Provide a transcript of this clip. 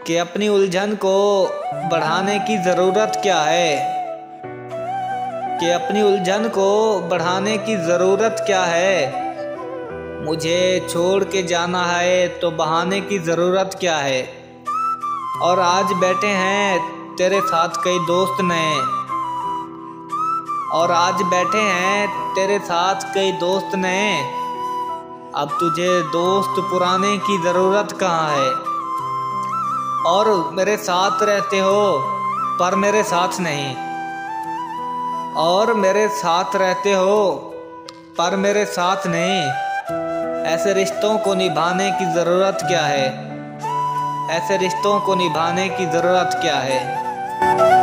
कि अपनी उलझन को बढ़ाने की ज़रूरत क्या है, कि अपनी उलझन को बढ़ाने की ज़रूरत क्या है। मुझे छोड़ के जाना है तो बहाने की ज़रूरत क्या है। और आज बैठे हैं तेरे साथ कई दोस्त नए, और आज बैठे हैं तेरे साथ कई दोस्त नए। अब तुझे दोस्त पुराने की ज़रूरत कहाँ है। और मेरे साथ रहते हो पर मेरे साथ नहीं, और मेरे साथ रहते हो पर मेरे साथ नहीं। ऐसे रिश्तों को निभाने की ज़रूरत क्या है, ऐसे रिश्तों को निभाने की ज़रूरत क्या है।